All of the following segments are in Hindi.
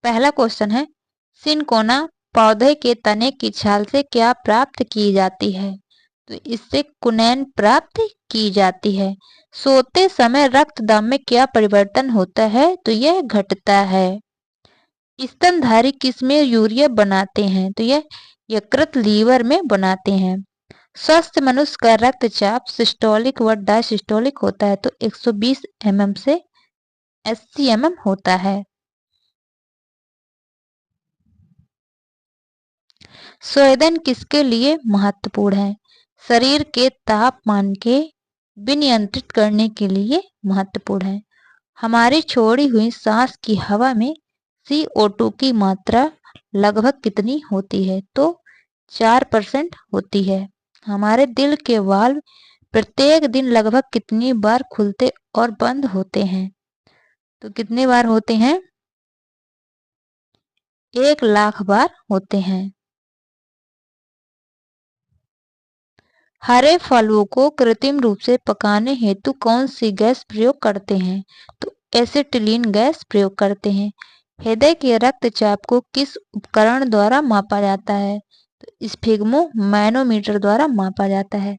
पहला क्वेश्चन है, सिनकोना पौधे के तने की छाल से क्या प्राप्त की जाती है? तो इससे कुनैन प्राप्त की जाती है। सोते समय रक्त दाब में क्या परिवर्तन होता है? तो यह घटता है। स्तनधारी किसमें यूरिया बनाते हैं? तो यह यकृत लीवर में बनाते हैं। स्वस्थ मनुष्य का रक्तचाप सिस्टोलिक व डायसिस्टोलिक होता है तो 120 mm से 80 mm होता है। संवेदन किसके लिए महत्वपूर्ण है? शरीर के तापमान के विनियंत्रित करने के लिए महत्वपूर्ण है। हमारी छोड़ी हुई सांस की हवा में CO2 की मात्रा लगभग कितनी होती है? तो 4% होती है। हमारे दिल के वाल्व प्रत्येक दिन लगभग कितनी बार खुलते और बंद होते हैं? तो कितने बार होते हैं? 1,00,000 बार होते हैं। हरे फलों को कृत्रिम रूप से पकाने हेतु कौन सी गैस प्रयोग करते हैं? तो एसिटिलीन गैस प्रयोग करते हैं। हृदय के रक्तचाप को किस उपकरण द्वारा मापा जाता है? तो स्फिग्मो मैनोमीटर द्वारा मापा जाता है।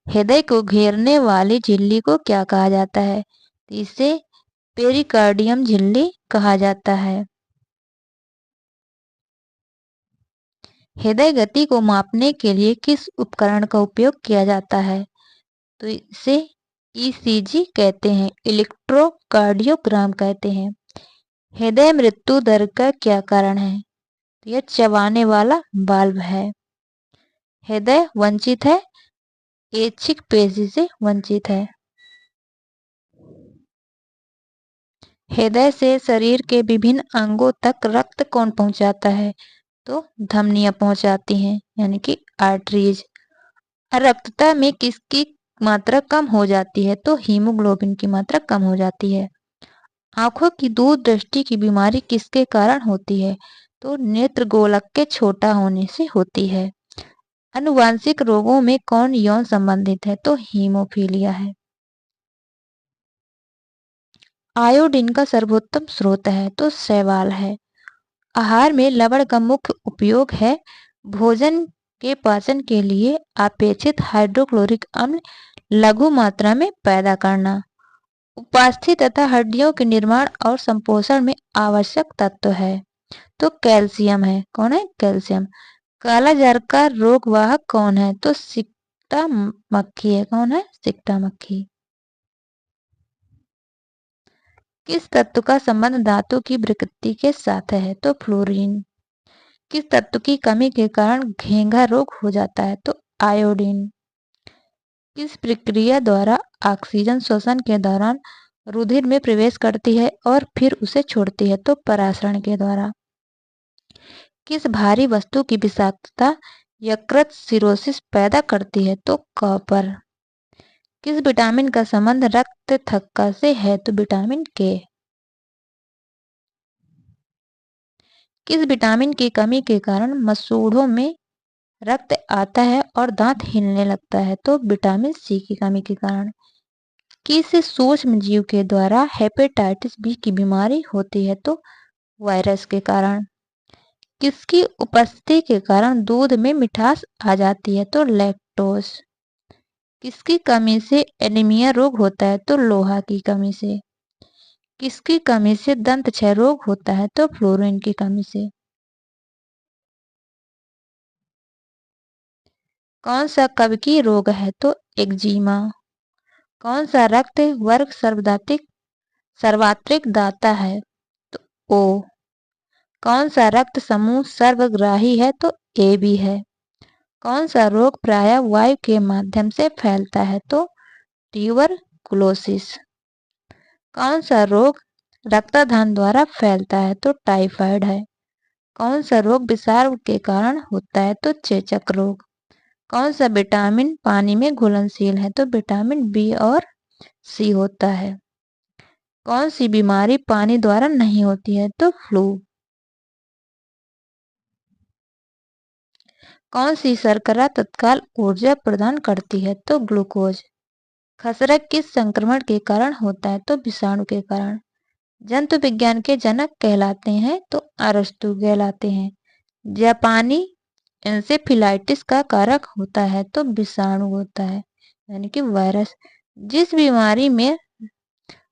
हृदय को घेरने वाली झिल्ली को क्या कहा जाता है? तो इसे पेरिकार्डियम झिल्ली कहा जाता है। हृदय गति को मापने के लिए किस उपकरण का उपयोग किया जाता है? तो इसे ECG कहते हैं, इलेक्ट्रोकार्डियोग्राम कहते हैं। हृदय मृत्यु दर का क्या कारण है? तो यह चबाने वाला वाल्व है। हृदय वंचित है, ऐच्छिक पेशी से वंचित है। हृदय से शरीर के विभिन्न अंगों तक रक्त कौन पहुंचाता है? तो धमनियां पहुंचाती हैं, यानी कि आर्टरीज। रक्तता में किसकी मात्रा कम हो जाती है? तो हीमोग्लोबिन की मात्रा कम हो जाती है। आंखों की दूर दृष्टि की बीमारी किसके कारण होती है? तो नेत्र गोलक के छोटा होने से होती है। आनुवांशिक रोगों में कौन यौन संबंधित है? तो हीमोफीलिया है। आयोडीन का सर्वोत्तम स्रोत है? तो शैवाल है। आहार में लवण का मुख्य उपयोग है भोजन के पाचन के लिए अपेक्षित हाइड्रोक्लोरिक अम्ल लघु मात्रा में पैदा करना। उपास्थि तथा हड्डियों के निर्माण और संपोषण में आवश्यक तत्व है। तो कैल्शियम है। कौन है? कैल्शियम। काला जार का रोगवाहक कौन है? तो सिकटा मक्खी है। कौन है? सिकटा मक्खी। किस तत्व का संबंध धातु की विकृति के साथ है? तो फ्लोरीन। किस तत्व की कमी के कारण घेंघा रोग हो जाता है? तो आयोडीन। किस प्रक्रिया द्वारा ऑक्सीजन श्वसन के दौरान रुधिर में प्रवेश करती है और फिर उसे छोड़ती है? तो परासरण के द्वारा। किस भारी वस्तु की विषाक्तता यकृत सिरोसिस पैदा करती है? तो कॉपर। किस विटामिन का संबंध रक्त थक्का से है? तो विटामिन के। किस विटामिन की कमी के कारण मसूड़ों में रक्त आता है और दांत हिलने लगता है? तो विटामिन सी की कमी के कारण। किस सूक्ष्म जीव के द्वारा हेपेटाइटिस बी की बीमारी होती है? तो वायरस के कारण। किसकी उपस्थिति के कारण दूध में मिठास आ जाती है? तो लैक्टोज। किसकी कमी से एनीमिया रोग होता है? तो लोहा की कमी से। किसकी कमी से दंत क्षय रोग होता है? तो फ्लोरीन की कमी से। कौन सा कवकीय रोग है? तो एक्जिमा। कौन सा रक्त वर्ग सर्वात्रिक दाता है? तो ओ। कौन सा रक्त समूह सर्वग्राही है? तो AB है। कौन सा रोग प्रायः वायु के माध्यम से फैलता है? तो ट्यूबरकुलोसिस। कौन सा रोग रक्तदान द्वारा फैलता है? तो टाइफाइड है। कौन सा रोग विषाणु के कारण होता है? तो चेचक रोग। कौन सा विटामिन पानी में घुलनशील है? तो विटामिन बी और सी होता है। कौन सी बीमारी पानी द्वारा नहीं होती है? तो फ्लू। कौन सी शर्करा तत्काल ऊर्जा प्रदान करती है? तो ग्लूकोज। खसरा किस संक्रमण के कारण होता है? तो विषाणु के कारण। जंतु विज्ञान के जनक कहलाते हैं तो अरस्तु कहलाते हैं। जापानी इंसेफेलाइटिस का कारक होता है तो विषाणु होता है, यानी कि वायरस। जिस बीमारी में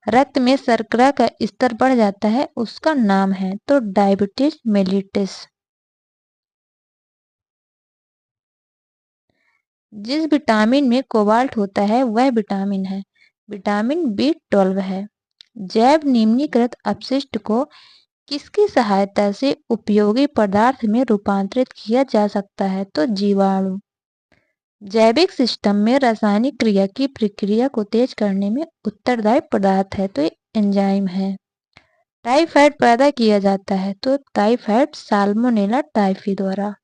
रक्त में शर्करा का स्तर बढ़ जाता है उसका नाम है तो डायबिटीज मेलिटस। जिस विटामिन में कोबाल्ट होता है वह विटामिन है विटामिन B12 है। जैव निम्नीकृत अपशिष्ट को किसकी सहायता से उपयोगी पदार्थ में रूपांतरित किया जा सकता है तो जीवाणु। जैविक सिस्टम में रासायनिक क्रिया की प्रक्रिया को तेज करने में उत्तरदायी पदार्थ है तो ये एंजाइम है। टाइफाइड पैदा किया जाता है तो टाइफाइड साल्मोनेला टाइफी द्वारा।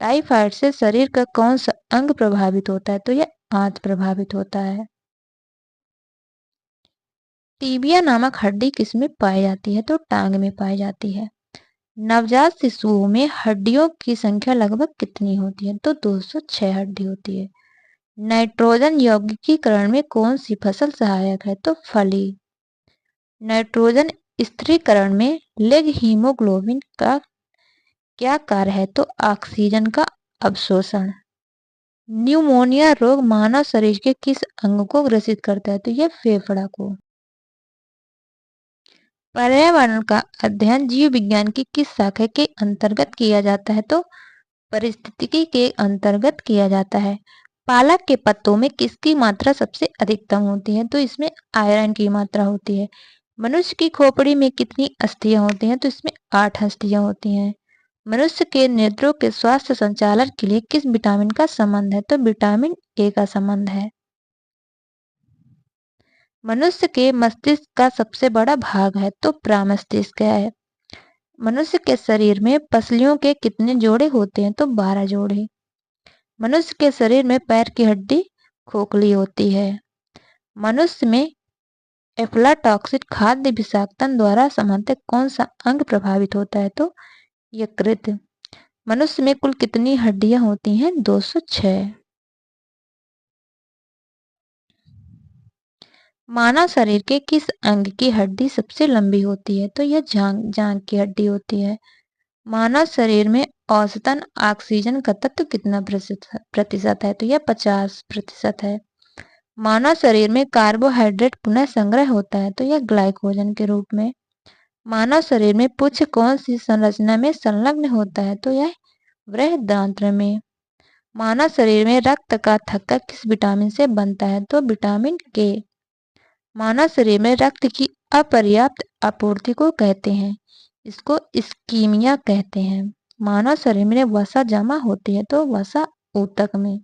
टाइफाइड से शरीर का कौन सा अंग प्रभावित होता है तो यह आंत प्रभावित होता है। टीबिया नामक हड्डी किसमें पाई जाती है तो टांग में पाई जाती है। नवजात शिशुओं में हड्डियों की संख्या लगभग कितनी होती है तो 206 हड्डी होती है। नाइट्रोजन यौगिकीकरण में कौन सी फसल सहायक है तो फली। नाइट्रोजन स्थिरीकरण में लेग हीमोग्लोबिन का क्या कार्य है तो ऑक्सीजन का अवशोषण। न्यूमोनिया रोग मानव शरीर के किस अंग को ग्रसित करता है तो यह फेफड़ा को। पर्यावरण का अध्ययन जीव विज्ञान की किस शाखा के अंतर्गत किया जाता है तो पारिस्थितिकी के अंतर्गत किया जाता है। पालक के पत्तों में किसकी मात्रा सबसे अधिकतम होती है तो इसमें आयरन की मात्रा होती है। मनुष्य की खोपड़ी में कितनी अस्थियां होती हैं तो इसमें 8 अस्थियां होती हैं। मनुष्य के नेत्रों के स्वास्थ्य संचालन के लिए किस विटामिन का संबंध है तो विटामिन ए का संबंध है। मनुष्य के मस्तिष्क का सबसे बड़ा भाग है तो प्रमस्तिष्क है। मनुष्य के शरीर में पसलियों के कितने जोड़े होते हैं तो 12 जोड़े। मनुष्य के शरीर में पैर की हड्डी खोखली होती है। मनुष्य में एफ्लाटॉक्सिन खाद्य विषाक्तन द्वारा सामान्यतः कौन सा अंग प्रभावित होता है तो यकृत। मनुष्य में कुल कितनी हड्डियां होती हैं 206। मानव शरीर के किस अंग की हड्डी सबसे लंबी होती है तो यह जांघ की हड्डी होती है। मानव शरीर में औसतन ऑक्सीजन का तत्व कितना प्रतिशत है तो यह 50% है। मानव शरीर में कार्बोहाइड्रेट पुनः संग्रह होता है तो यह ग्लाइकोजन के रूप में। मानव शरीर में पुच्छ कौन सी संरचना में संलग्न होता है तो यह बृहदान्त्र में। मानव शरीर में रक्त का थक्का किस विटामिन से बनता है तो विटामिन के। मानव शरीर में रक्त की अपर्याप्त आपूर्ति को कहते हैं, इसको इस्कीमिया कहते हैं। मानव शरीर में वसा जमा होती है तो वसा ऊतक में।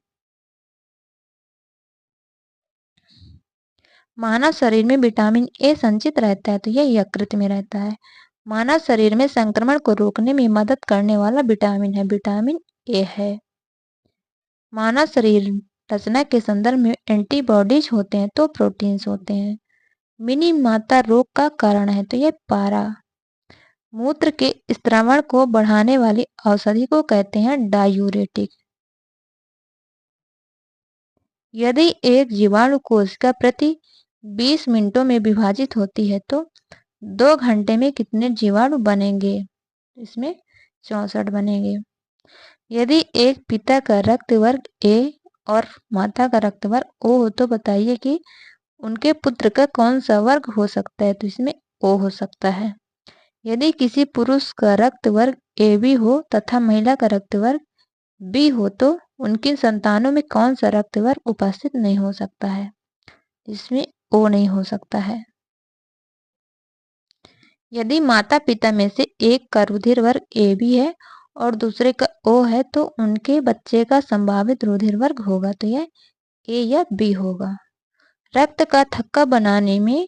मानव शरीर में विटामिन ए संचित रहता है तो यह यकृत में रहता है। मानव शरीर में संक्रमण को रोकने में मदद करने वाला विटामिन है विटामिन ए है। मानव शरीर रचना के संदर्भ में एंटीबॉडीज होते हैं तो प्रोटीन्स होते हैं। मिनी माता रोग का कारण है तो यह पारा। मूत्र के स्त्रावण को बढ़ाने वाली औषधि को कहते हैं डायूरेटिक। यदि एक जीवाणु कोशिका प्रति 20 मिनटों में विभाजित होती है तो 2 घंटे में कितने जीवाणु बनेंगे, इसमें 64 बनेंगे। यदि एक पिता का रक्त वर्ग ए और माता का रक्त वर्ग ओ हो तो बताइए कि उनके पुत्र का कौन सा वर्ग हो सकता है तो इसमें ओ हो सकता है। यदि किसी पुरुष का रक्त वर्ग ए बी हो तथा महिला का रक्त वर्ग बी हो तो उनकी संतानों में कौन सा रक्त वर्ग उपस्थित नहीं हो सकता है, इसमें ओ नहीं हो सकता है। यदि माता पिता में से एक का रुधिर वर्ग ए बी है और दूसरे का ओ है तो उनके बच्चे का संभावित रुधिर वर्ग होगा तो यह ए या बी होगा। रक्त का थक्का बनाने में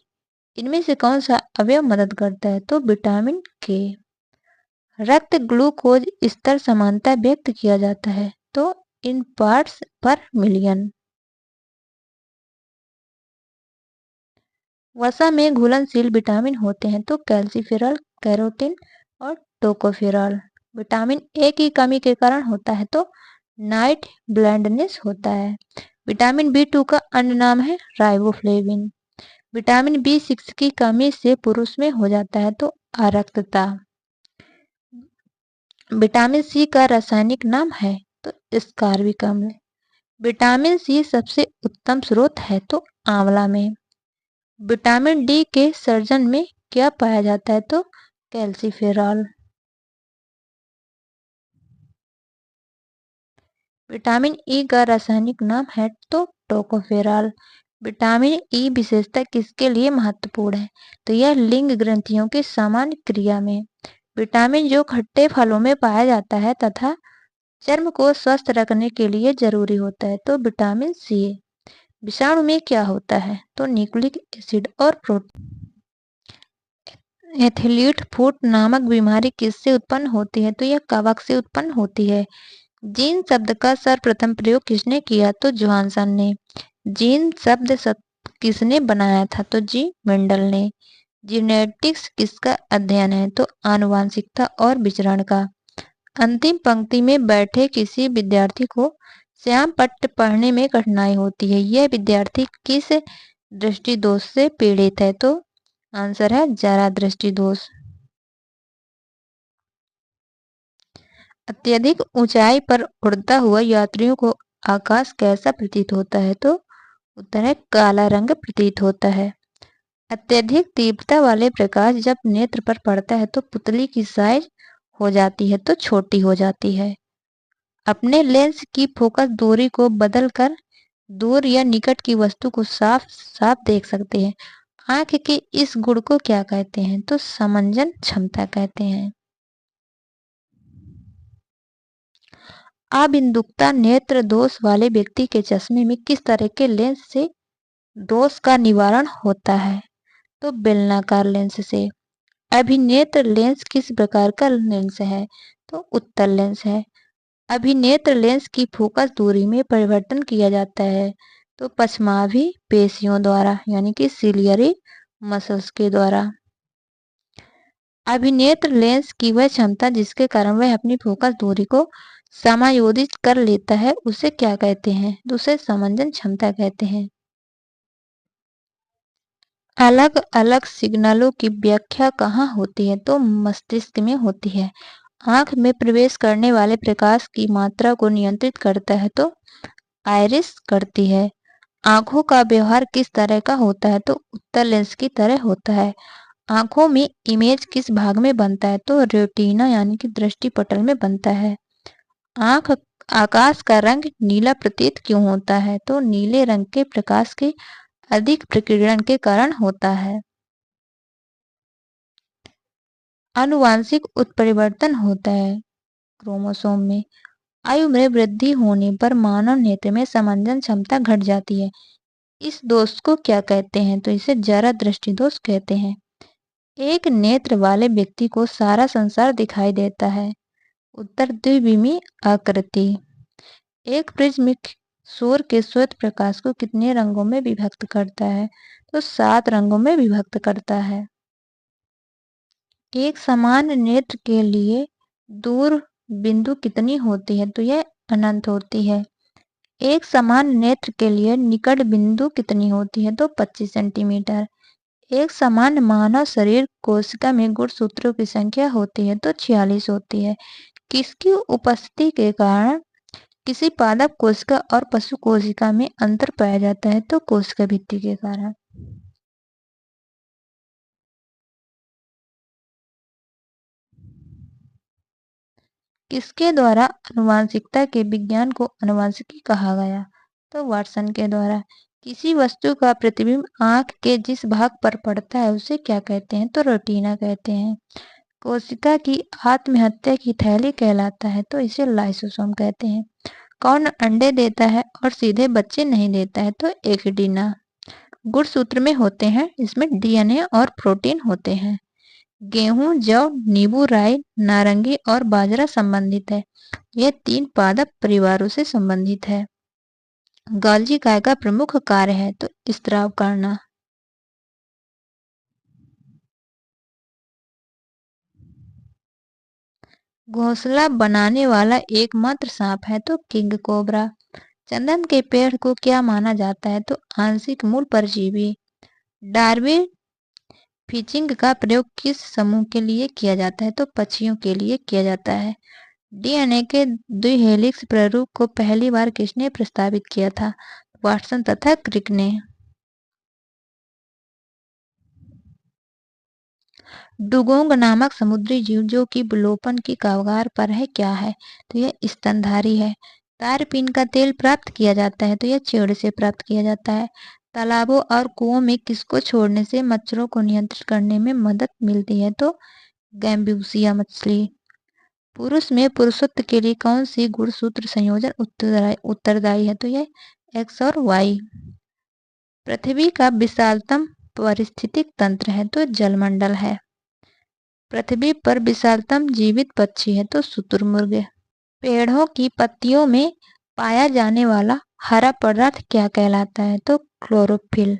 इनमें से कौन सा अवयव मदद करता है तो विटामिन के। रक्त ग्लूकोज स्तर समानता व्यक्त किया जाता है तो इन पार्ट्स पर मिलियन। वसा में घुलनशील विटामिन होते हैं तो कैल्सीफेरॉल, कैरोटीन और टोकोफेरॉल। विटामिन ए की कमी के कारण होता है तो नाइट ब्लाइंडनेस होता है। विटामिन B2 का अन्य नाम है राइबोफ्लेविन। विटामिन B6 की कमी से पुरुष में हो जाता है तो अरक्तता। विटामिन सी का रासायनिक नाम है तो स्कारबिक अम्ल। विटामिन सी सबसे उत्तम स्रोत है तो आंवला में। विटामिन डी के सर्जन में क्या पाया जाता है तो कैल्सीफेरॉल। विटामिन ई का रासायनिक नाम है तो टोकोफेरॉल। विटामिन ई विशेषता किसके लिए महत्वपूर्ण है तो यह लिंग ग्रंथियों की सामान्य क्रिया में। विटामिन जो खट्टे फलों में पाया जाता है तथा चर्म को स्वस्थ रखने के लिए जरूरी होता है तो विटामिन सी। विषाणु में क्या होता है तो न्यूक्लिक एसिड और प्रोटीन। एथलीट फुट नामक बीमारी किससे उत्पन्न होती है तो यह कवक से उत्पन्न होती है। जीन शब्द का सर्वप्रथम प्रयोग किसने किया तो जोहानसन ने। जीन शब्द किसने बनाया था तो जी मेंडल ने। जीनेटिक्स किसका अध्ययन है तो आनुवांशिकता और विचरण का। अंतिम पंक्ति में बैठे किसी विद्यार्थी को श्याम पट्ट पढ़ने में कठिनाई होती है, यह विद्यार्थी किस दृष्टि दोष से पीड़ित है तो आंसर है जरा दृष्टि दोष। अत्यधिक ऊंचाई पर उड़ता हुआ यात्रियों को आकाश कैसा प्रतीत होता है तो उत्तर है काला रंग प्रतीत होता है। अत्यधिक तीव्रता वाले प्रकाश जब नेत्र पर पड़ता है तो पुतली की साइज हो जाती है तो छोटी हो जाती है। अपने लेंस की फोकस दूरी को बदलकर दूर या निकट की वस्तु को साफ साफ देख सकते हैं। आंख के इस गुण को क्या कहते हैं तो समंजन क्षमता कहते हैं। अबिंदुकता नेत्र दोष वाले व्यक्ति के चश्मे में किस तरह के लेंस से दोष का निवारण होता है तो बेलनाकार लेंस से। अभिनेत्र लेंस किस प्रकार का लेंस है तो उत्तल लेंस है। अभिनेत्र लेंस की फोकस दूरी में परिवर्तन किया जाता है तो पश्चमाभी पेशियों द्वारा यानी कि सिलियरी मसल्स के द्वारा। अभिनेत्र लेंस की वह क्षमता जिसके कारण वह अपनी फोकस दूरी को समायोजित कर लेता है उसे क्या कहते हैं तो उसे समंजन क्षमता कहते हैं। अलग अलग सिग्नलों की व्याख्या कहाँ होती है तो मस्तिष्क में होती है। आंख में प्रवेश करने वाले प्रकाश की मात्रा को नियंत्रित करता है तो आइरिस करती है। आंखों का व्यवहार किस तरह का होता है तो उत्तल लेंस की तरह होता है। आंखों में इमेज किस भाग में बनता है तो रेटिना यानी कि दृष्टि पटल में बनता है। आंख आकाश का रंग नीला प्रतीत क्यों होता है तो नीले रंग के प्रकाश के अधिक प्रकीर्णन के कारण होता है। आनुवांशिक उत्परिवर्तन होता है क्रोमोसोम में। आयु में वृद्धि होने पर मानव नेत्र में समंजन क्षमता घट जाती है। इस दोष को क्या कहते हैं तो इसे जरा दृष्टि दोष कहते हैं। एक नेत्र वाले व्यक्ति को सारा संसार दिखाई देता है। उत्तर द्विविमी आकृति। एक प्रिज्म सूर्य के श्वेत प्रकाश को कितने रंगों में विभक्त करता है तो 7 रंगों में विभक्त करता है। एक समान नेत्र के लिए दूर बिंदु कितनी होती है तो यह अनंत होती है। एक समान नेत्र के लिए निकट बिंदु कितनी होती है तो 25 सेंटीमीटर। एक समान मानव शरीर कोशिका में गुणसूत्रों की संख्या होती है तो 46 होती है। किसकी उपस्थिति के कारण किसी पादप कोशिका और पशु कोशिका में अंतर पाया जाता है तो कोशिका भित्ति के कारण। किसके द्वारा आनुवांशिकता के विज्ञान को आनुवांशिकी कहा गया तो वाटसन के द्वारा। किसी वस्तु का प्रतिबिंब आंख के जिस भाग पर पड़ता है उसे क्या कहते हैं तो रेटिना कहते हैं। कोशिका की आत्महत्या की थैली कहलाता है तो इसे लाइसोसोम कहते हैं। कौन अंडे देता है और सीधे बच्चे नहीं देता है तो एकिडीना। गुणसूत्र में होते हैं इसमें डीएनए और प्रोटीन होते हैं। गेहूं, जौ, नींबू, राई, नारंगी और बाजरा संबंधित है। यह 3 पादप परिवारों से संबंधित है। गालजी गाय का प्रमुख कार्य है तो स्त्राव करना। घोंसला बनाने वाला एकमात्र सांप है तो किंग कोबरा। चंदन के पेड़ को क्या माना जाता है तो आंशिक मूल परजीवी। डार्बी फिचिंग का प्रयोग किस समूह के लिए किया जाता है? तो पक्षियों के लिए किया जाता है। डीएनए के द्विहेलिक्स प्रारूप को पहली बार किसने प्रस्तावित किया था? वाटसन तथा क्रिक ने। डुगोंग नामक समुद्री जीव जो कि विलोपन की कगार पर है क्या है? तो यह स्तनधारी है। तारपीन का तेल प्राप्त किया जाता है तो यह चीड़ से प्राप्त किया जाता है। तालाबों और कुओं में किसको छोड़ने से मच्छरों को नियंत्रित करने में मदद मिलती है? तो गैम्ब्यूसिया मछली। पुरुष में पुरुषत्व के लिए कौन सी गुणसूत्र संयोजन उत्तरदायी है? तो यह एक्स और वाई। पृथ्वी का विशालतम पारिस्थितिक तंत्र है तो जलमंडल है। पृथ्वी पर विशालतम जीवित पक्षी है तो शुतुरमुर्ग। पेड़ों की पत्तियों में पाया जाने वाला हरा पदार्थ क्या कहलाता है? तो क्लोरोफिल।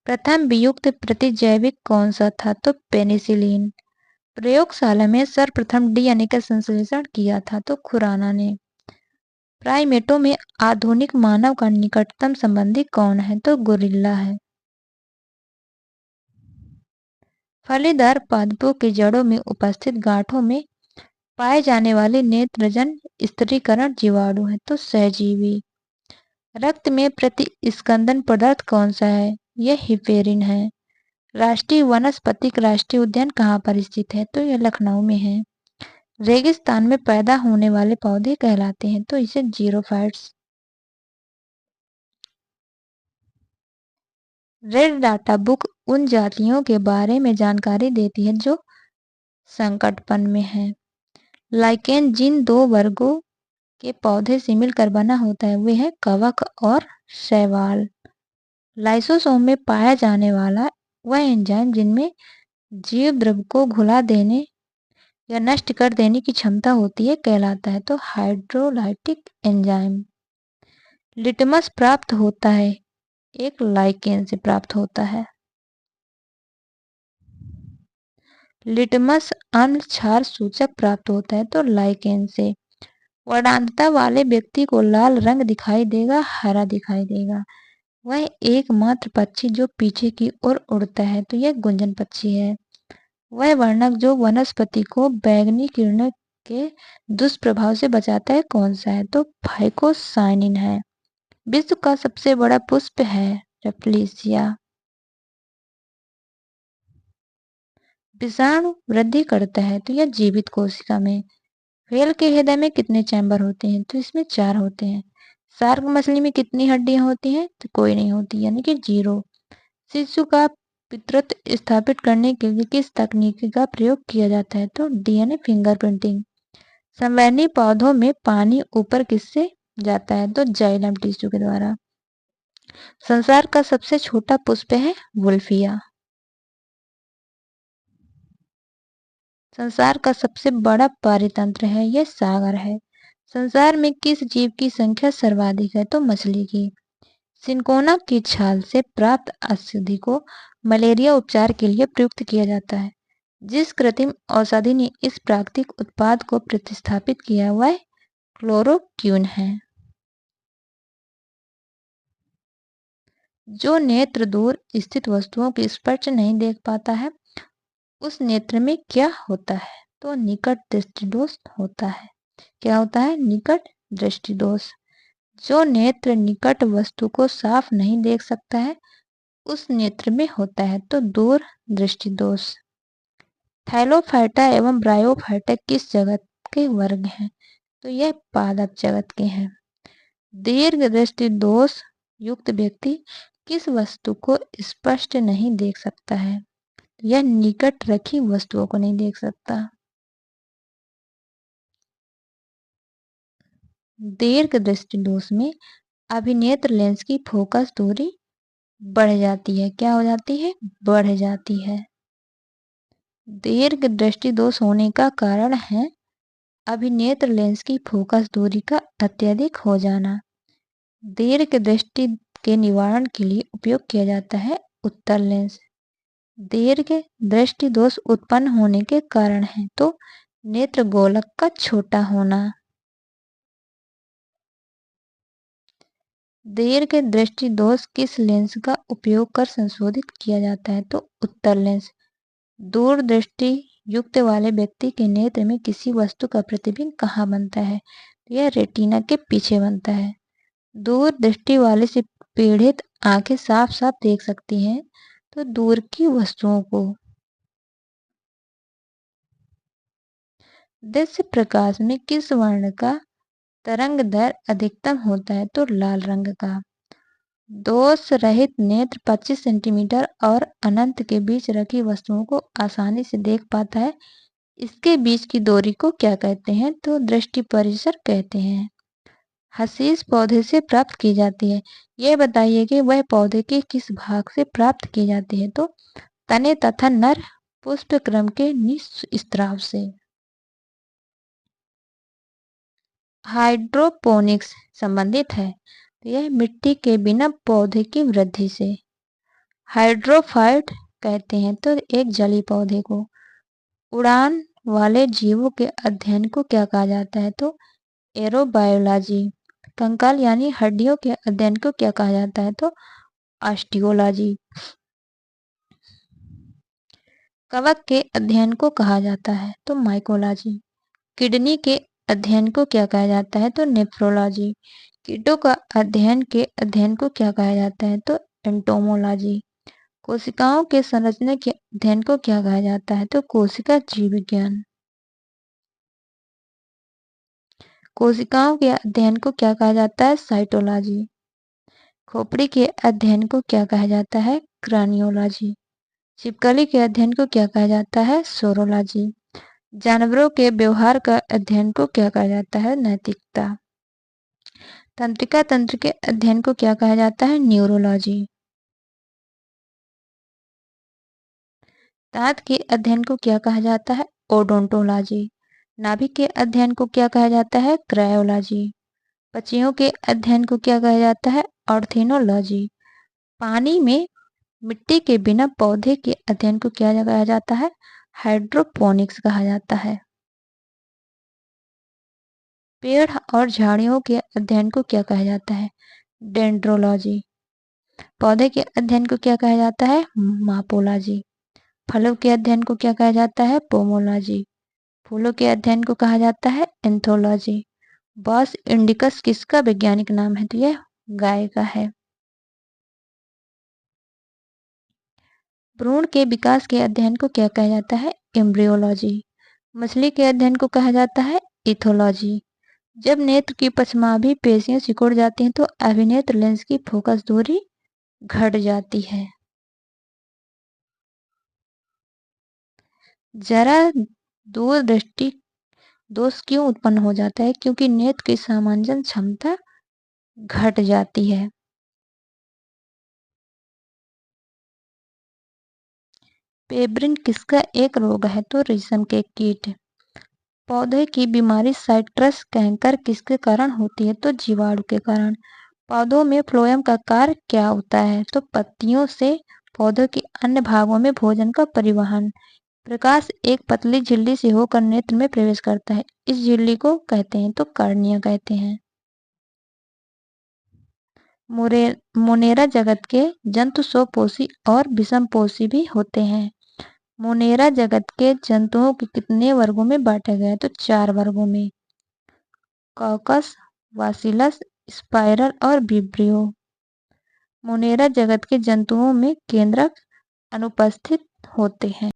प्रथम वियुक्त प्रतिजैविक कौन सा था? तो पेनिसिलिन। प्रयोगशाला में सर्वप्रथम डीएनए का संश्लेषण किया था तो खुराना ने। प्राइमेटों में आधुनिक मानव का निकटतम संबंधी कौन है? तो गोरिल्ला है। फलीदार पादपों की जड़ों में उपस्थित गांठों में पाए जाने वाले नेत्रजन स्थिरीकरण जीवाणु है तो सहजीवी। रक्त में प्रतिस्कंदन पदार्थ कौन सा है? यह हिपेरिन है। राष्ट्रीय वनस्पतिक राष्ट्रीय उद्यान कहाँ पर स्थित है? तो यह लखनऊ में है। रेगिस्तान में पैदा होने वाले पौधे कहलाते हैं तो इसे जीरोफाइट्स। रेड डाटा बुक उन जातियों के बारे में जानकारी देती है जो संकटपन में है। लाइकेन जिन दो वर्गों के पौधे से मिलकर बना होता है वे है कवक और शैवाल। लाइसोसोम में पाया जाने वाला वह एंजाइम जिनमें जीव द्रव को घुला देने या नष्ट कर देने की क्षमता होती है कहलाता है तो हाइड्रोलाइटिक एंजाइम। लिटमस प्राप्त होता है एक लाइकेन से प्राप्त होता है। लिटमस अम्ल क्षार सूचक प्राप्त होता है तो लाइकेन से। वर्णांतता वाले व्यक्ति को लाल रंग दिखाई देगा, हरा दिखाई देगा। वह एकमात्र पक्षी जो पीछे की ओर उड़ता है तो यह गुंजन पक्षी है। वह वर्णक जो वनस्पति को बैंगनी किरणों के दुष्प्रभाव से बचाता है कौन सा है? तो फाइकोसाइनिन है। विश्व का सबसे बड़ा पुष्प है रेफ्लेशिया। विषाणु वृद्धि करता है तो यह जीवित कोशिका में। व्हेल के हृदय में कितने चैम्बर होते हैं? तो इसमें 4 होते हैं। शार्क मछली में कितनी हड्डियां होती हैं? तो कोई नहीं होती यानी कि 0। शिशु का पितृत्व स्थापित करने के लिए किस तकनीक का प्रयोग किया जाता है? तो डीएनए फिंगरप्रिंटिंग। संवहनी पौधों में पानी ऊपर किससे जाता है? तो जाइलम टिश्यू के द्वारा। संसार का सबसे छोटा पुष्प है वुल्फिया। संसार का सबसे बड़ा पारितंत्र है यह सागर है। संसार में किस जीव की संख्या सर्वाधिक है? तो मछली की। सिनकोना की छाल से प्राप्त औषधि को मलेरिया उपचार के लिए प्रयुक्त किया जाता है। जिस कृत्रिम औषधि ने इस प्राकृतिक उत्पाद को प्रतिस्थापित किया वह क्लोरोक्विन है। जो नेत्र दूर स्थित वस्तुओं को स्पष्ट नहीं देख पाता है उस नेत्र में क्या होता है? तो निकट दृष्टि दोष होता है। क्या होता है? निकट दृष्टि दोष। जो नेत्र निकट वस्तु को साफ नहीं देख सकता है उस नेत्र में होता है तो दूर दृष्टि दोष। थैलोफाइटा एवं ब्रायोफाइटा किस जगत के वर्ग हैं? तो यह पादप जगत के हैं। दीर्घ दृष्टि दोष युक्त व्यक्ति किस वस्तु को स्पष्ट नहीं देख सकता है? यह निकट रखी वस्तुओं को नहीं देख सकता। दीर्घ दृष्टि दोष में अभिनेत्र लेंस की फोकस दूरी बढ़ जाती है। क्या हो जाती है? बढ़ जाती है। दीर्घ दृष्टि दोष होने का कारण है अभिनेत्र लेंस की फोकस दूरी का अत्यधिक हो जाना। दीर्घ दृष्टि के निवारण के लिए उपयोग किया जाता है उत्तल लेंस। दीर्घ दृष्टि दोष उत्पन्न होने के कारण है तो नेत्र गोलक का छोटा होना। दीर्घ दृष्टि दोष किस लेंस का उपयोग कर संशोधित किया जाता है? तो उत्तल लेंस। दूर दृष्टि युक्त वाले व्यक्ति के नेत्र में किसी वस्तु का प्रतिबिंब कहाँ बनता है? यह रेटिना के पीछे बनता है। दूर दृष्टि वाले से पीड़ित आंखें साफ साफ देख सकती हैं तो दूर की वस्तुओं को। दृश्य प्रकाश में किस वर्ण का तरंग दर अधिकतम होता है? तो लाल रंग का। दोष रहित नेत्र 25 सेंटीमीटर और अनंत के बीच रखी वस्तुओं को आसानी से देख पाता है। इसके बीच की दूरी को क्या कहते हैं? तो दृष्टि परिसर कहते हैं। हशीश पौधे से प्राप्त की जाती है। यह बताइए कि वह पौधे के किस भाग से प्राप्त की जाती है? तो तने तथा नर पुष्प क्रम के निःस्राव से। हाइड्रोपोनिक्स संबंधित है तो यह मिट्टी के बिना पौधे की वृद्धि से। हाइड्रोफाइट कहते हैं तो एक जलीय पौधे को। उड़ान वाले जीवों के अध्ययन को क्या कहा जाता है? तो एरोबायोलॉजी। कंकाल यानी हड्डियों के अध्ययन को क्या कहा जाता है? तो ऑस्टियोलॉजी। कवक के अध्ययन को कहा जाता है? तो माइकोलॉजी। किडनी के अध्ययन को क्या कहा जाता है? तो नेफ्रोलॉजी। कीटों का अध्ययन को क्या कहा जाता है? तो एंटोमोलॉजी। कोशिकाओं के संरचना के अध्ययन को क्या कहा जाता है? तो कोशिका जीव विज्ञान। कोशिकाओं के अध्ययन को क्या कहा जाता है? साइटोलॉजी। खोपड़ी के अध्ययन को क्या कहा जाता है? क्रानियोलॉजी। छिपकली के अध्ययन को क्या कहा जाता है? सोरोलॉजी। जानवरों के व्यवहार का अध्ययन को क्या कहा जाता है? नैतिकता। तंत्रिका तंत्र के अध्ययन को क्या कहा जाता है? न्यूरोलॉजी। दांत के अध्ययन को क्या कहा जाता है? ओडोंटोलॉजी। नाभि के अध्ययन को क्या कहा जाता है? क्रायोलॉजी। पक्षियों के अध्ययन को क्या कहा जाता है? ऑर्थेनोलॉजी। पानी में मिट्टी के बिना पौधे के अध्ययन को क्या कहा जाता है? हाइड्रोपोनिक्स कहा जाता है। पेड़ और झाड़ियों के अध्ययन को क्या कहा जाता है? डेंड्रोलॉजी। पौधे के अध्ययन को क्या कहा जाता है? मापोलॉजी। फलों के अध्ययन को क्या कहा जाता है? पोमोलॉजी। फूलों के अध्ययन को कहा जाता है? एंथोलॉजी। बॉस इंडिकस किसका वैज्ञानिक नाम है? तो यह गाय का है। भ्रूण के विकास के अध्ययन को क्या कहा जाता है? एम्ब्रियोलॉजी। मछली के अध्ययन को कहा जाता है? इथोलॉजी। जब नेत्र की पश्चमाभी पेशियां सिकुड़ जाती हैं तो अभिनेत्र लेंस की फोकस दूरी घट जाती है। जरा दूरदृष्टि दोष क्यों उत्पन्न हो जाता है? क्योंकि नेत्र की समांजन क्षमता घट जाती है। पेब्रिन किसका एक रोग है? तो रेशम के कीट। पौधे की बीमारी साइट्रस कैंकर किसके कारण होती है? तो जीवाणु के कारण। पौधों में फ्लोएम का कार्य क्या होता है? तो पत्तियों से पौधों के अन्य भागों में भोजन का परिवहन। प्रकाश एक पतली झिल्ली से होकर नेत्र में प्रवेश करता है। इस झिल्ली को कहते हैं तो कार्निया कहते हैं। मोनेरा जगत के जंतु स्वपोषी और विषमपोषी भी होते हैं। मोनेरा जगत के जंतुओं को कितने वर्गों में बांटा गया है? तो 4 वर्गों में। कॉकस, वासिलस, स्पाइरल और विब्रियो। मोनेरा जगत के जंतुओं में केंद्रक अनुपस्थित होते हैं।